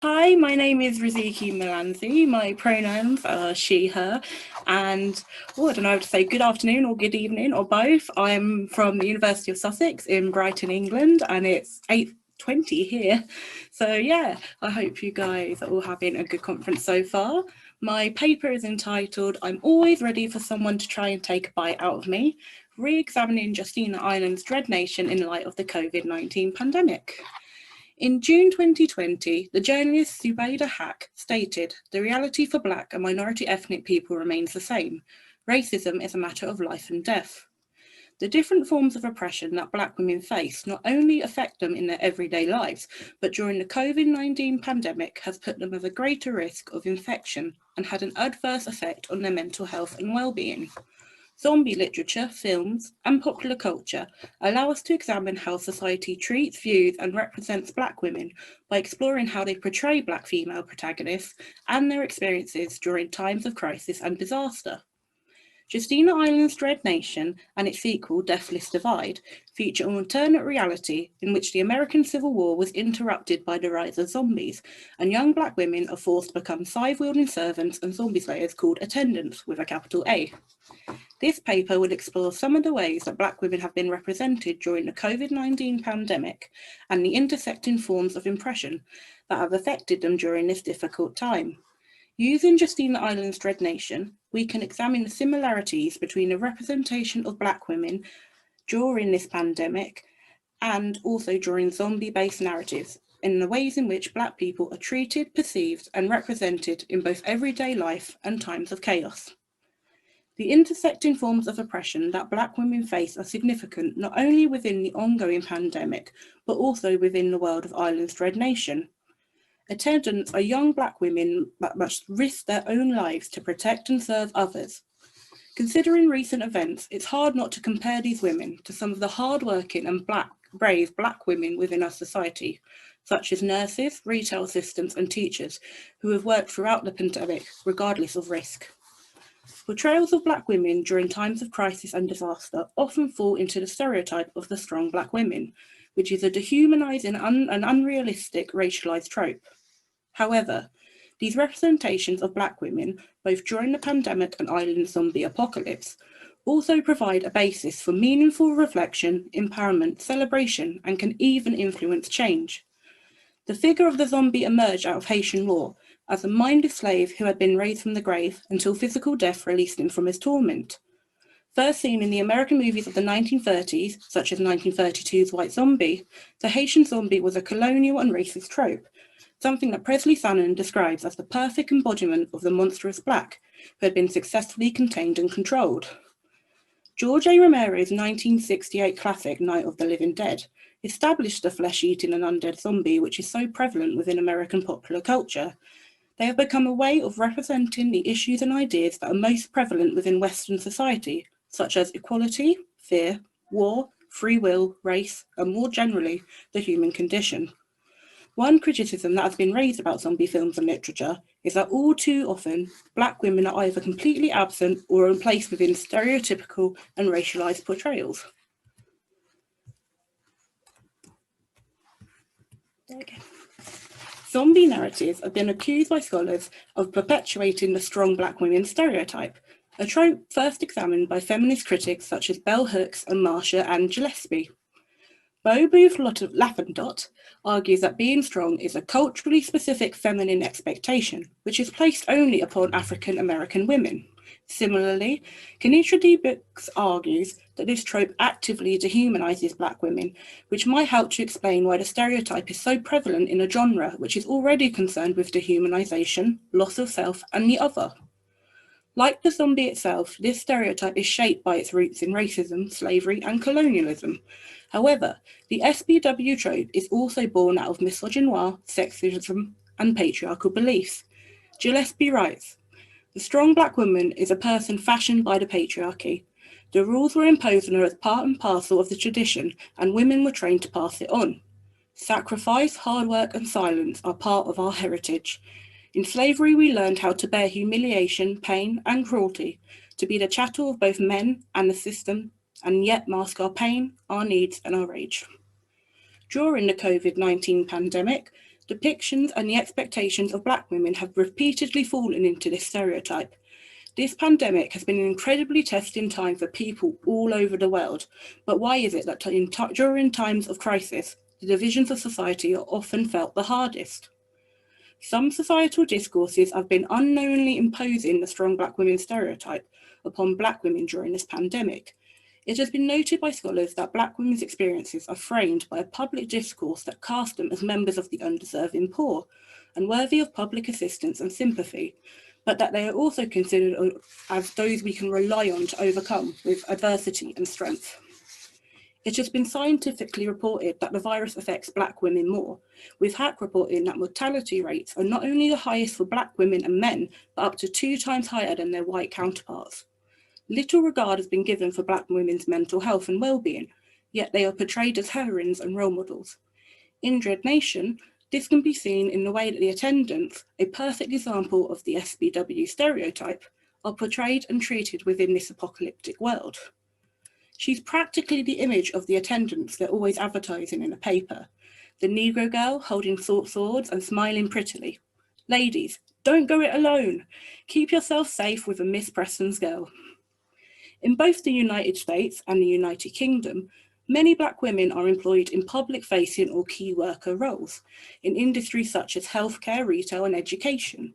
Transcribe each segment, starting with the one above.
Hi, my name is Riziki Millanzi. My pronouns are she, her, and I don't know how to say good afternoon or good evening or both. I'm from the University of Sussex in Brighton, England, and it's 8:20 here. So yeah, I hope you guys are all having a good conference so far. My paper is entitled "I'm Always Ready for Someone to Try and Take a Bite Out of Me: Re-examining Justina Ireland Dread Nation in light of the COVID-19 pandemic." In June 2020, the journalist SWPACA stated, "The reality for Black and minority ethnic people remains the same. Racism is a matter of life and death." The different forms of oppression that Black women face not only affect them in their everyday lives, but during the COVID-19 pandemic has put them at a greater risk of infection and had an adverse effect on their mental health and well-being. Zombie literature, films, and popular culture allow us to examine how society treats, views, and represents Black women by exploring how they portray Black female protagonists and their experiences during times of crisis and disaster. Justina Ireland Dread Nation and its sequel, Deathless Divide, feature an alternate reality in which the American Civil War was interrupted by the rise of zombies, and young Black women are forced to become scythe-wielding servants and zombie slayers called attendants with a capital A. This paper will explore some of the ways that Black women have been represented during the COVID-19 pandemic and the intersecting forms of oppression that have affected them during this difficult time. Using Justina Ireland's Dread Nation, we can examine the similarities between the representation of Black women during this pandemic and also during zombie-based narratives in the ways in which Black people are treated, perceived, and represented in both everyday life and times of chaos. The intersecting forms of oppression that Black women face are significant not only within the ongoing pandemic, but also within the world of Ireland's Dread Nation. Attendants are young Black women that must risk their own lives to protect and serve others. Considering recent events, it's hard not to compare these women to some of the hard-working and brave Black women within our society, such as nurses, retail assistants, and teachers who have worked throughout the pandemic, regardless of risk. Portrayals of Black women during times of crisis and disaster often fall into the stereotype of the strong Black women, which is a dehumanising and unrealistic racialised trope. However, these representations of Black women, both during the pandemic and Ireland's zombie apocalypse, also provide a basis for meaningful reflection, empowerment, celebration, and can even influence change. The figure of the zombie emerged out of Haitian law as a mindless slave who had been raised from the grave until physical death released him from his torment. First seen in the American movies of the 1930s, such as 1932's White Zombie, the Haitian zombie was a colonial and racist trope, something that Presley Sanon describes as the perfect embodiment of the monstrous Black, who had been successfully contained and controlled. George A. Romero's 1968 classic Night of the Living Dead established the flesh-eating and undead zombie which is so prevalent within American popular culture. They have become a way of representing the issues and ideas that are most prevalent within Western society, such as equality, fear, war, free will, race, and more generally, the human condition. One criticism that has been raised about zombie films and literature is that all too often, Black women are either completely absent or are placed within stereotypical and racialised portrayals. Okay. Zombie narratives have been accused by scholars of perpetuating the strong Black women stereotype, a trope first examined by feminist critics such as Bell Hooks and Marsha Ann Gillespie. Bo Booth Laffendot argues that being strong is a culturally specific feminine expectation, which is placed only upon African American women. Similarly, Kenitra D. Brooks argues that this trope actively dehumanizes Black women, which might help to explain why the stereotype is so prevalent in a genre which is already concerned with dehumanization, loss of self, and the other. Like the zombie itself, this stereotype is shaped by its roots in racism, slavery, and colonialism. However, the SBW trope is also born out of misogynoir, sexism, and patriarchal beliefs. Gillespie writes, "The strong Black woman is a person fashioned by the patriarchy. The rules were imposed on her as part and parcel of the tradition, and women were trained to pass it on. Sacrifice, hard work, and silence are part of our heritage. In slavery, we learned how to bear humiliation, pain, and cruelty, to be the chattel of both men and the system, and yet mask our pain, our needs, and our rage." During the COVID-19 pandemic, Depictions and the expectations of Black women have repeatedly fallen into this stereotype. This pandemic has been an incredibly testing time for people all over the world, but why is it that during times of crisis, the divisions of society are often felt the hardest? Some societal discourses have been unknowingly imposing the strong Black women stereotype upon Black women during this pandemic. It has been noted by scholars that Black women's experiences are framed by a public discourse that casts them as members of the undeserving poor and worthy of public assistance and sympathy, but that they are also considered as those we can rely on to overcome with adversity and strength. It has been scientifically reported that the virus affects Black women more, with HAC reporting that mortality rates are not only the highest for Black women and men, but up to 2 times higher than their white counterparts. Little regard has been given for Black women's mental health and well-being, yet they are portrayed as heroines and role models. In Dread Nation, this can be seen in the way that the attendants, a perfect example of the SBW stereotype, are portrayed and treated within this apocalyptic world. She's practically the image of the attendants they're always advertising in a paper. The Negro girl holding swords and smiling prettily. Ladies, don't go it alone. Keep yourself safe with a Miss Preston's girl. In both the United States and the United Kingdom, many Black women are employed in public-facing or key worker roles in industries such as healthcare, retail, and education.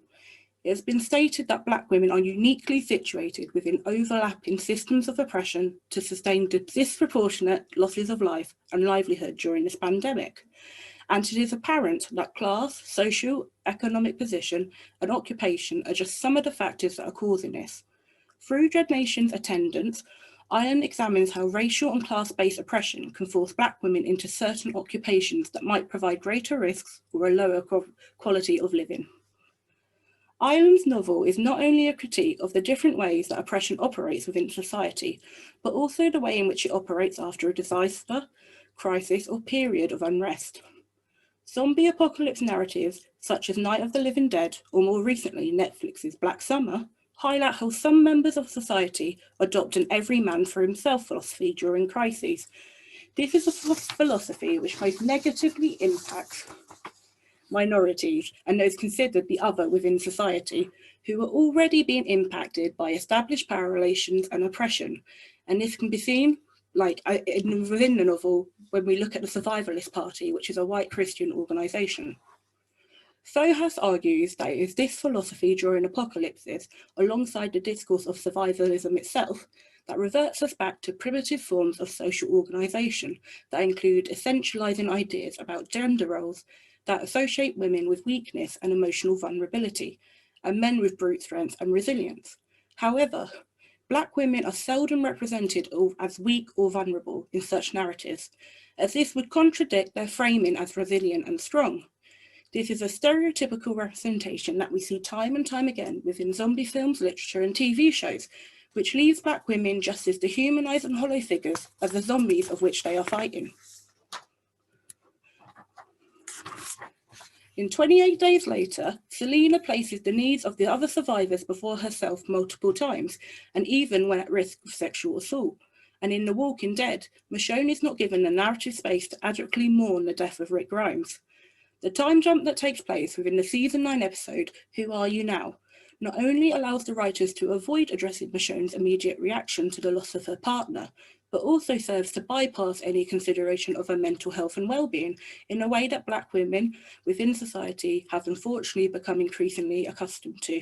It has been stated that Black women are uniquely situated within overlapping systems of oppression to sustain disproportionate losses of life and livelihood during this pandemic. And it is apparent that class, social, economic position, and occupation are just some of the factors that are causing this. Through Dread Nation's attendance, Ireland examines how racial and class-based oppression can force Black women into certain occupations that might provide greater risks or a lower quality of living. Ireland's novel is not only a critique of the different ways that oppression operates within society, but also the way in which it operates after a disaster, crisis, or period of unrest. Zombie apocalypse narratives, such as Night of the Living Dead, or more recently Netflix's Black Summer, highlight how some members of society adopt an every man for himself philosophy during crises. This is a philosophy which most negatively impacts minorities and those considered the other within society, who are already being impacted by established power relations and oppression. And this can be seen within the novel when we look at the Survivalist Party, which is a white Christian organisation. Sohas argues that it is this philosophy during apocalypses, alongside the discourse of survivalism itself, that reverts us back to primitive forms of social organisation that include essentialising ideas about gender roles that associate women with weakness and emotional vulnerability, and men with brute strength and resilience. However, Black women are seldom represented as weak or vulnerable in such narratives, as this would contradict their framing as resilient and strong. This is a stereotypical representation that we see time and time again within zombie films, literature, and TV shows, which leaves Black women just as dehumanised and hollow figures as the zombies of which they are fighting. In 28 Days Later, Selena places the needs of the other survivors before herself multiple times, and even when at risk of sexual assault. And in The Walking Dead, Michonne is not given the narrative space to adequately mourn the death of Rick Grimes. The time jump that takes place within the season 9 episode, Who Are You Now?, not only allows the writers to avoid addressing Michonne's immediate reaction to the loss of her partner, but also serves to bypass any consideration of her mental health and well-being in a way that Black women within society have unfortunately become increasingly accustomed to.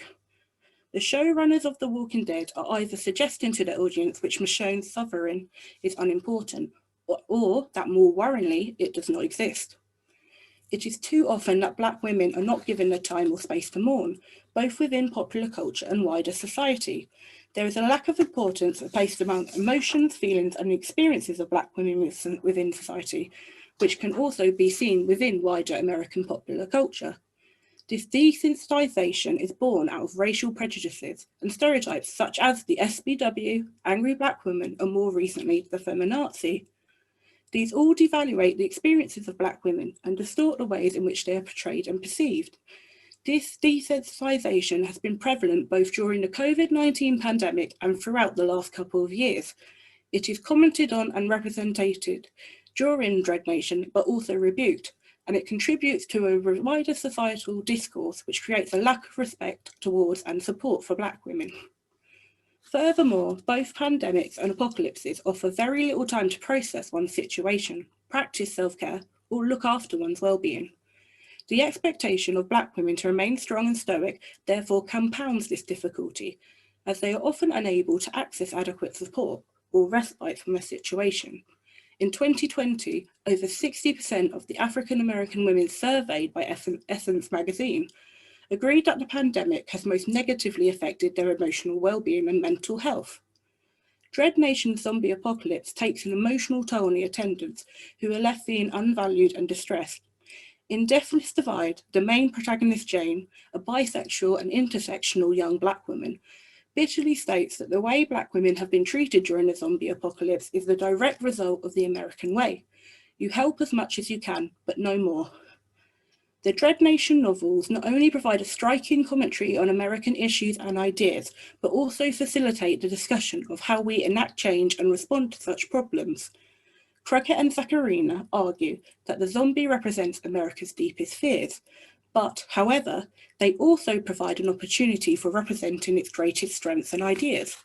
The showrunners of The Walking Dead are either suggesting to their audience which Michonne's suffering is unimportant, or that more worryingly, it does not exist. It is too often that Black women are not given the time or space to mourn, both within popular culture and wider society. There is a lack of importance placed around emotions, feelings, and experiences of Black women within society, which can also be seen within wider American popular culture. This desensitization is born out of racial prejudices and stereotypes such as the SBW, angry Black woman, and more recently, the feminazi. These all devaluate the experiences of Black women and distort the ways in which they are portrayed and perceived. This desensitization has been prevalent both during the COVID-19 pandemic and throughout the last couple of years. It is commented on and represented during Dread Nation, but also rebuked. and it contributes to a wider societal discourse which creates a lack of respect towards and support for Black women. Furthermore, both pandemics and apocalypses offer very little time to process one's situation, practice self-care, or look after one's well-being. The expectation of Black women to remain strong and stoic therefore compounds this difficulty, as they are often unable to access adequate support or respite from their situation. In 2020, over 60% of the African American women surveyed by Essence magazine agreed that the pandemic has most negatively affected their emotional well-being and mental health. Dread Nation's zombie apocalypse takes an emotional toll on the attendants, who are left feeling unvalued and distressed. In Deathless Divide, the main protagonist Jane, a bisexual and intersectional young Black woman, bitterly states that the way Black women have been treated during the zombie apocalypse is the direct result of the American way. You help as much as you can, but no more. The Dread Nation novels not only provide a striking commentary on American issues and ideas, but also facilitate the discussion of how we enact change and respond to such problems. Crockett and Zacharina argue that the zombie represents America's deepest fears, but, however, they also provide an opportunity for representing its greatest strengths and ideas.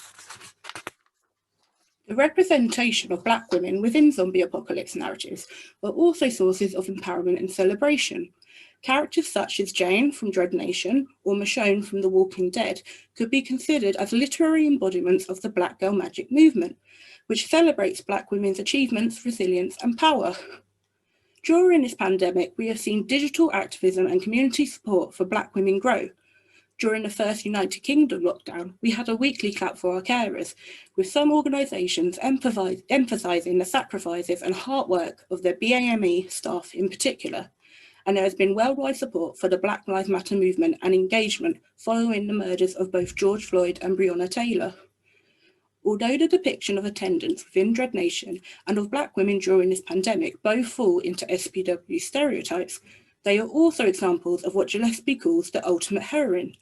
The representation of Black women within zombie apocalypse narratives are also sources of empowerment and celebration. Characters such as Jane from Dread Nation or Michonne from The Walking Dead could be considered as literary embodiments of the Black Girl Magic movement, which celebrates Black women's achievements, resilience, and power. During this pandemic, we have seen digital activism and community support for Black women grow. During the first United Kingdom lockdown, we had a weekly clap for our carers, with some organisations emphasising the sacrifices and hard work of their BAME staff in particular. And there has been worldwide support for the Black Lives Matter movement and engagement following the murders of both George Floyd and Breonna Taylor. Although the depiction of attendance within Dread Nation and of Black women during this pandemic both fall into SPW stereotypes, they are also examples of what Gillespie calls the ultimate heroine.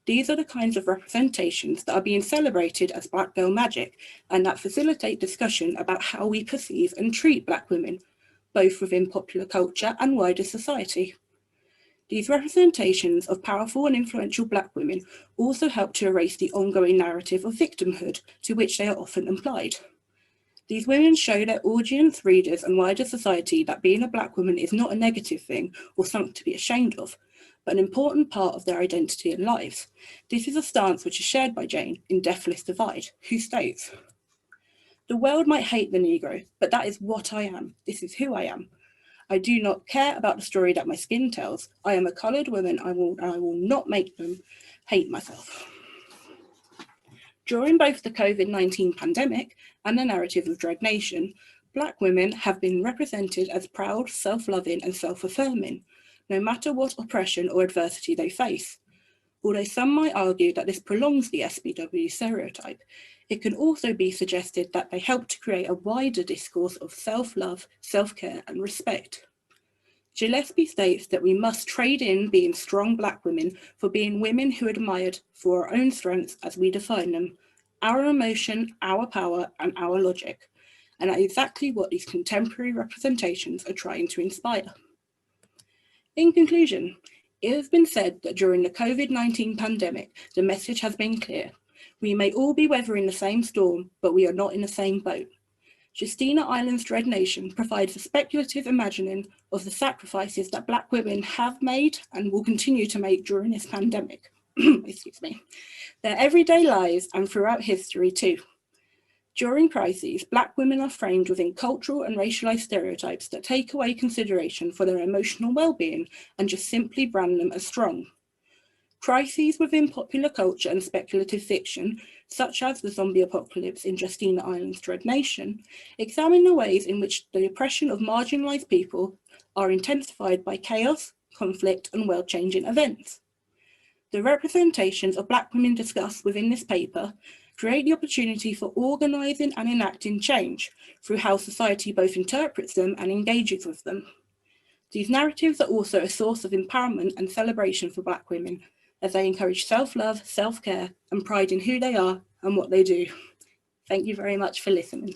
These are the kinds of representations that are being celebrated as Black Girl Magic and that facilitate discussion about how we perceive and treat Black women, both within popular culture and wider society. These representations of powerful and influential Black women also help to erase the ongoing narrative of victimhood to which they are often implied. These women show their audience, readers, and wider society that being a Black woman is not a negative thing or something to be ashamed of, but an important part of their identity and lives. This is a stance which is shared by Jane in Deathless Divide, who states, "The world might hate the Negro, but that is what I am. This is who I am. I do not care about the story that my skin tells. I am a coloured woman. I will not make them hate myself." During both the COVID-19 pandemic and the narrative of Dread Nation, Black women have been represented as proud, self-loving and self-affirming, no matter what oppression or adversity they face. Although some might argue that this prolongs the SPW stereotype, it can also be suggested that they help to create a wider discourse of self-love, self-care and respect. Gillespie states that we must trade in being strong Black women for being women who are admired for our own strengths as we define them, our emotion, our power and our logic. And that is exactly what these contemporary representations are trying to inspire. In conclusion, it has been said that during the COVID-19 pandemic, the message has been clear. We may all be weathering the same storm, but we are not in the same boat. Justina Ireland Dread Nation provides a speculative imagining of the sacrifices that Black women have made and will continue to make during this pandemic. Excuse me. Their everyday lives and throughout history too. During crises, Black women are framed within cultural and racialized stereotypes that take away consideration for their emotional well-being and just simply brand them as strong. Crises within popular culture and speculative fiction, such as the zombie apocalypse in Justina Ireland Dread Nation, examine the ways in which the oppression of marginalized people are intensified by chaos, conflict, and world-changing events. The representations of Black women discussed within this paper create the opportunity for organizing and enacting change through how society both interprets them and engages with them. These narratives are also a source of empowerment and celebration for Black women, as they encourage self-love, self-care, and pride in who they are and what they do. Thank you very much for listening.